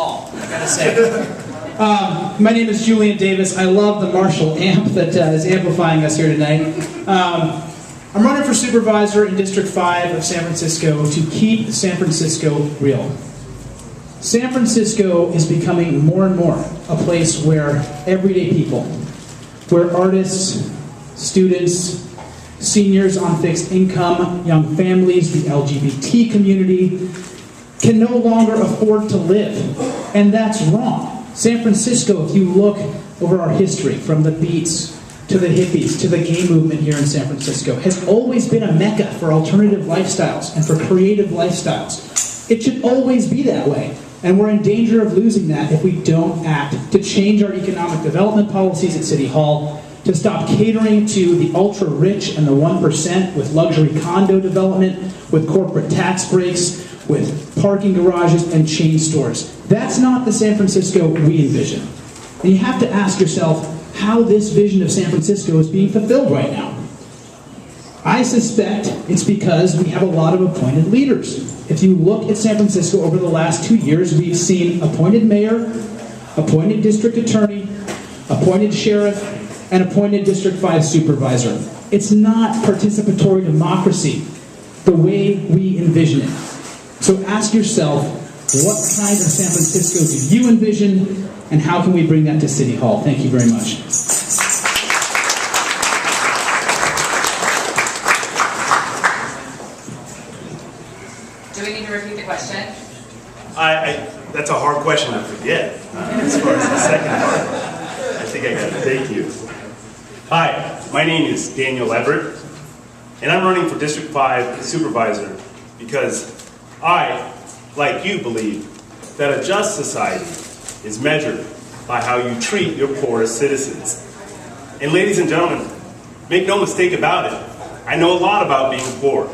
Hall, I gotta say. My name is Julian Davis. I love the Marshall amp that is amplifying us here tonight. I'm running for supervisor in District 5 of San Francisco to keep San Francisco real. San Francisco is becoming more and more a place where everyday people, where artists, students, seniors on fixed income, young families, the LGBT community, can no longer afford to live. And that's wrong. San Francisco, if you look over our history, from the Beats to the hippies to the gay movement here in San Francisco, has always been a mecca for alternative lifestyles and for creative lifestyles. It should always be that way. And we're in danger of losing that if we don't act to change our economic development policies at City Hall, to stop catering to the ultra-rich and the 1% with luxury condo development, with corporate tax breaks, with parking garages and chain stores. That's not the San Francisco we envision. And you have to ask yourself how this vision of San Francisco is being fulfilled right now. I suspect it's because we have a lot of appointed leaders. If you look at San Francisco over the last 2 years, we've seen appointed mayor, appointed district attorney, appointed sheriff, and appointed District 5 supervisor. It's not participatory democracy the way we envision it. So ask yourself, what kind of San Francisco do you envision, and how can we bring that to City Hall? Thank you very much. Do we need to repeat the question? That's a hard question to forget. As far as the second part, I think I got it. Thank you. Hi, my name is Daniel Everett, and I'm running for District 5 Supervisor because I, like you, believe that a just society is measured by how you treat your poorest citizens. And ladies and gentlemen, make no mistake about it, I know a lot about being poor.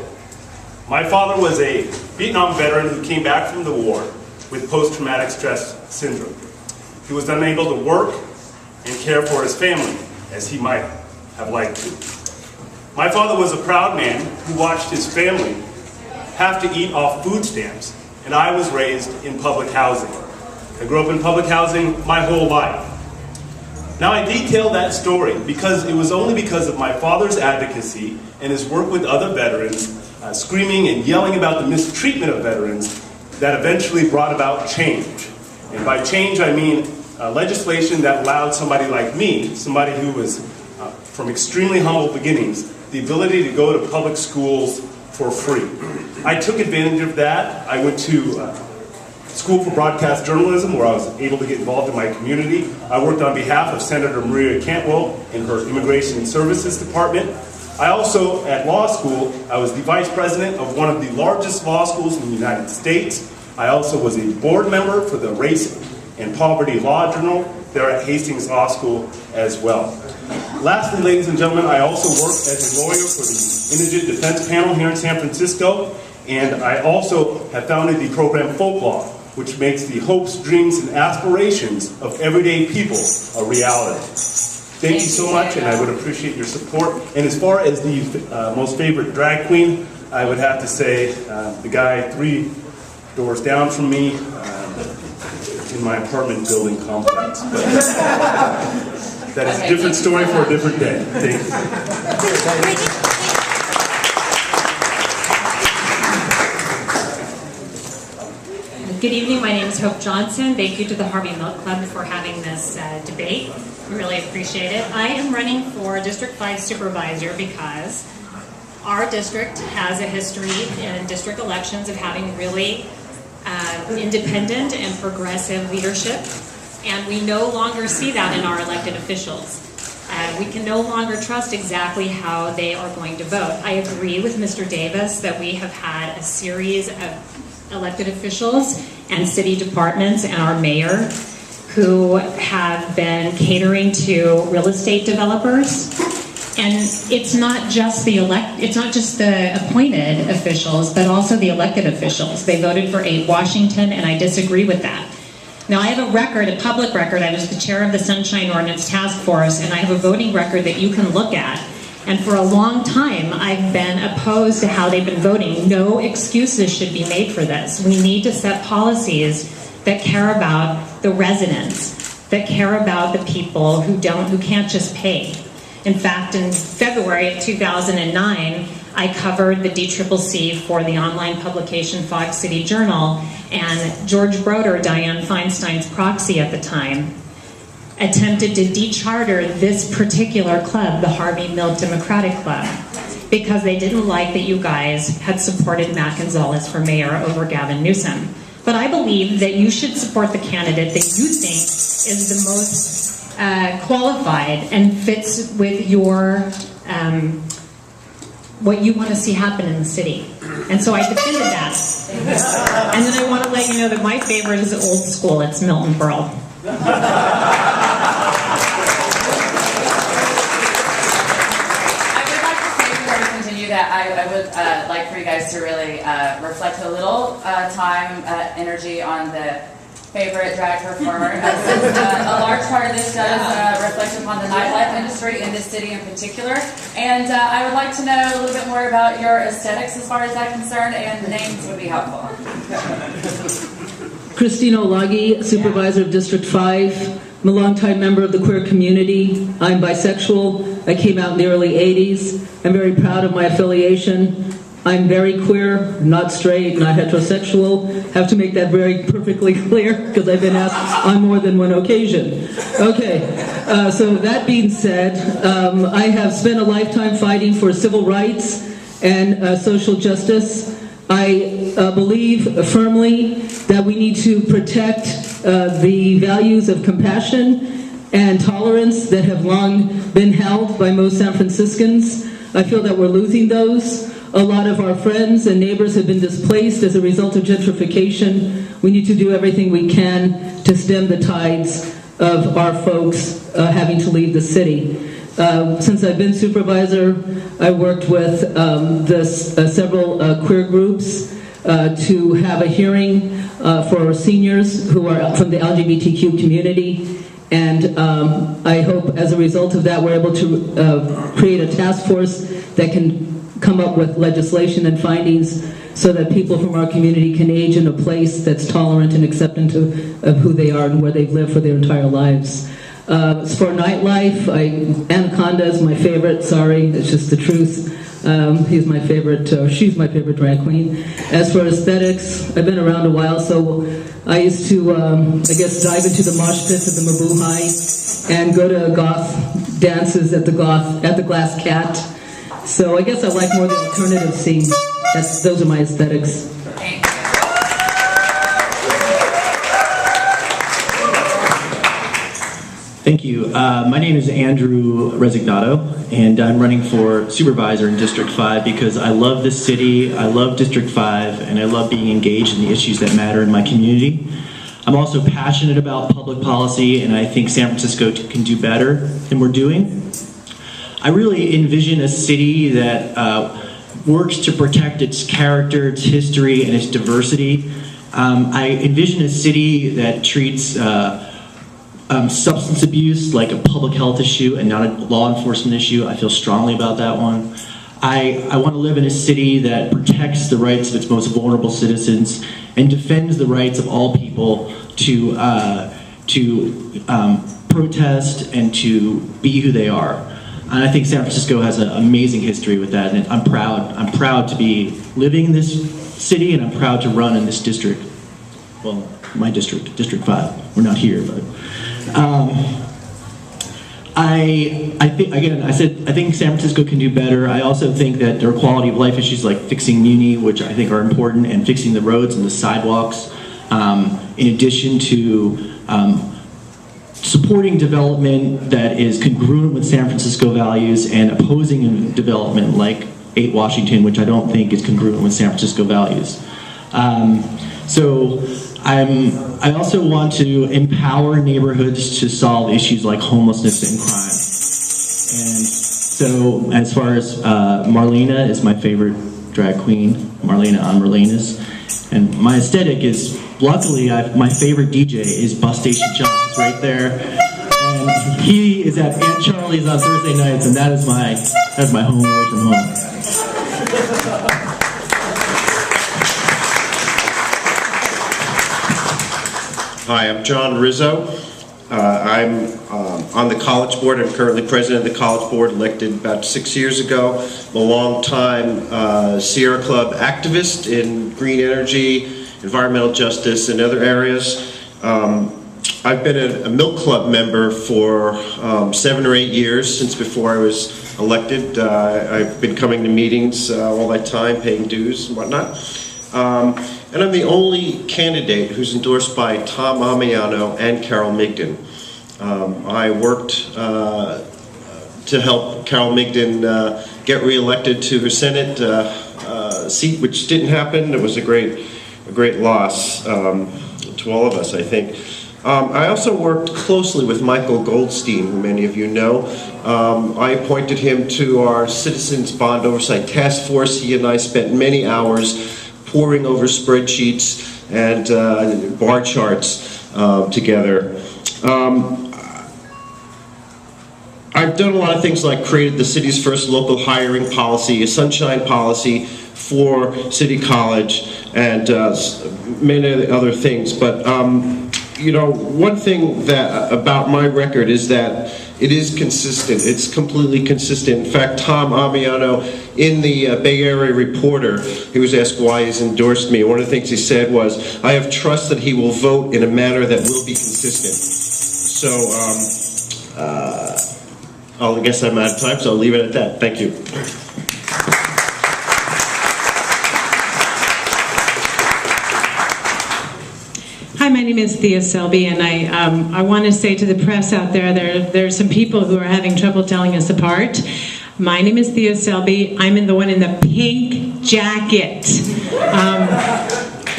My father was a Vietnam veteran who came back from the war with post-traumatic stress syndrome. He was unable to work and care for his family as he might have liked to. My father was a proud man who watched his family have to eat off food stamps, and I was raised in public housing. I grew up in public housing my whole life. Now I detail that story because it was only because of my father's advocacy and his work with other veterans, screaming and yelling about the mistreatment of veterans, that eventually brought about change. And by change I mean legislation that allowed somebody like me, somebody who was from extremely humble beginnings, the ability to go to public schools for free. I took advantage of that. I went to School for Broadcast Journalism, where I was able to get involved in my community. I worked on behalf of Senator Maria Cantwell in her Immigration Services Department. I also, at law school, I was the vice president of one of the largest law schools in the United States. I also was a board member for the Race and Poverty Law Journal there at Hastings Law School as well. Lastly, ladies and gentlemen, I also worked as a lawyer for the Indigent Defense Panel here in San Francisco, and I also have founded the program Folk Law, which makes the hopes, dreams, and aspirations of everyday people a reality. Thank you so much, and I would appreciate your support. And as far as the most favorite drag queen, I would have to say the guy 3 doors down from me in my apartment building complex. But that is a different story for a different day. Thank you. Good evening, my name is Hope Johnson. Thank you to the Harvey Milk Club for having this debate. We really appreciate it. I am running for District 5 Supervisor because our district has a history in district elections of having really independent and progressive leadership, and we no longer see that in our elected officials. We can no longer trust exactly how they are going to vote. I agree with Mr. Davis that we have had a series of elected officials and city departments and our mayor who have been catering to real estate developers. And it's not just the appointed officials, but also the elected officials. They voted for 8 Washington, and I disagree with that. Now, I have a record, a public record. I was the chair of the Sunshine Ordinance Task Force, and I have a voting record that you can look at. And for a long time, I've been opposed to how they've been voting. No excuses should be made for this. We need to set policies that care about the residents, that care about the people who can't just pay. In fact, in February of 2009, I covered the DCCC for the online publication Fog City Journal, and George Broder, Dianne Feinstein's proxy at the time, attempted to decharter this particular club, the Harvey Milk Democratic Club, because they didn't like that you guys had supported Matt Gonzalez for mayor over Gavin Newsom. But I believe that you should support the candidate that you think is the most qualified and fits with your what you want to see happen in the city. And so I defended that. And then I want to let you know that my favorite is old school. It's Milton Berle. That I would like for you guys to really reflect a little time, energy on the favorite drag performer. Since a large part of this does reflect upon the nightlife industry in this city in particular. And I would like to know a little bit more about your aesthetics as far as that's concerned, and names would be helpful. Christina Olague, Supervisor of District 5. I'm a longtime member of the queer community. I'm bisexual. I came out in the early 80s. I'm very proud of my affiliation. I'm very queer, not straight, not heterosexual. Have to make that very perfectly clear because I've been asked on more than one occasion. Okay, so that being said, I have spent a lifetime fighting for civil rights and social justice. I believe firmly that we need to protect the values of compassion and tolerance that have long been held by most San Franciscans. I feel that we're losing those. A lot of our friends and neighbors have been displaced as a result of gentrification. We need to do everything we can to stem the tides of our folks having to leave the city. Since I've been supervisor, I worked with several queer groups to have a hearing for seniors who are from the LGBTQ community. And I hope as a result of that we're able to create a task force that can come up with legislation and findings so that people from our community can age in a place that's tolerant and accepting of who they are and where they've lived for their entire lives. As for nightlife, Anaconda is my favorite. Sorry, it's just the truth. He's my favorite, she's my favorite drag queen. As for aesthetics, I've been around a while, so I used to, I guess, dive into the mosh pits of the Mabuhay and go to goth dances at the Glass Cat. So I guess I like more the alternative scene. Those are my aesthetics. Thank you. My name is Andrew Resignado, and I'm running for supervisor in District 5 because I love this city, I love District 5, and I love being engaged in the issues that matter in my community. I'm also passionate about public policy, and I think San Francisco can do better than we're doing. I really envision a city that works to protect its character, its history, and its diversity. I envision a city that treats substance abuse like a public health issue and not a law enforcement issue. I feel strongly about that one. I want to live in a city that protects the rights of its most vulnerable citizens and defends the rights of all people to protest and to be who they are. And I think San Francisco has an amazing history with that, and I'm proud. I'm proud to be living in this city, and I'm proud to run in this district. Well, my district, District 5. We're not here, but I think San Francisco can do better. I also think that there are quality of life issues like fixing Muni, which I think are important, and fixing the roads and the sidewalks, in addition to supporting development that is congruent with San Francisco values and opposing development like 8 Washington, which I don't think is congruent with San Francisco values. I also want to empower neighborhoods to solve issues like homelessness and crime. And so as far as Marlena is my favorite drag queen, Marlena on Marlena's. And my aesthetic is, luckily, my favorite DJ is Bus Station John. He's right there. And he is at Aunt Charlie's on Thursday nights, and that's my home away from home. Hi, I'm John Rizzo. I'm on the college board. I'm currently president of the college board, elected about 6 years ago. I'm a long-time Sierra Club activist in green energy, environmental justice, and other areas. I've been a Milk Club member for 7 or 8 years, since before I was elected. I've been coming to meetings all that time, paying dues and whatnot. And I'm the only candidate who's endorsed by Tom Amiano and Carol Migden. I worked to help Carol Migden get reelected to her Senate seat, which didn't happen. It was a great loss to all of us, I think. I also worked closely with Michael Goldstein, who many of you know. I appointed him to our Citizens Bond Oversight Task Force. He and I spent many hours poring over spreadsheets and bar charts together. I've done a lot of things like created the city's first local hiring policy, a sunshine policy for City College, and many other things. But you know, one thing that about my record is that it is consistent. It's completely consistent. In fact, Tom Amiano, in the Bay Area Reporter, he was asked why he's endorsed me. One of the things he said was, "I have trust that he will vote in a manner that will be consistent." So, I guess I'm out of time, so I'll leave it at that. Thank you. Hi, my name is Thea Shelby, and I want to say to the press out there are some people who are having trouble telling us apart. My name is Thea Shelby. I'm the one in the pink jacket.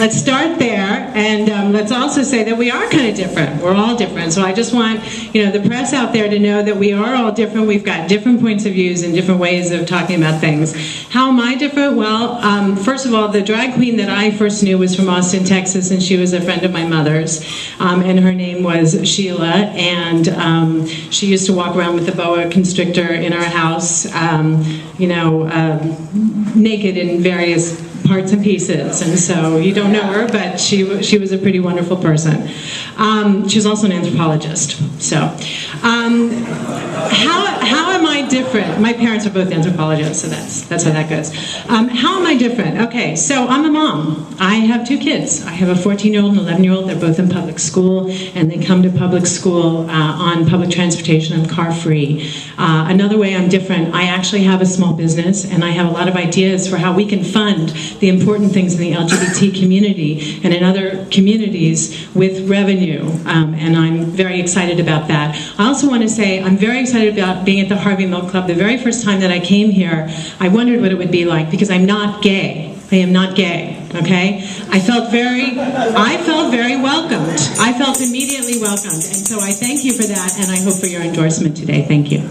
Let's start there, and let's also say that we are kind of different. We're all different. So I just want, the press out there to know that we are all different. We've got different points of views and different ways of talking about things. How am I different? Well, first of all, the drag queen that I first knew was from Austin, Texas, and she was a friend of my mother's, and her name was Sheila, and she used to walk around with a boa constrictor in our house, naked in various parts and pieces, and so you don't know her, but she was a pretty wonderful person. She was also an anthropologist. So, how am I different? My parents are both anthropologists, so that's how that goes. How am I different? Okay, so I'm a mom. I have 2 kids. I have a 14-year-old and 11-year-old. They're both in public school, and they come to public school on public transportation and car-free. Another way I'm different, I actually have a small business, and I have a lot of ideas for how we can fund the important things in the LGBT community and in other communities with revenue, and I'm very excited about that. I also want to say I'm very excited about being at the Harvey Milk Club. The very first time that I came here, I wondered what it would be like, because I'm not gay. I am not gay, okay? I felt very welcomed. I felt immediately welcomed, and so I thank you for that, and I hope for your endorsement today. Thank you.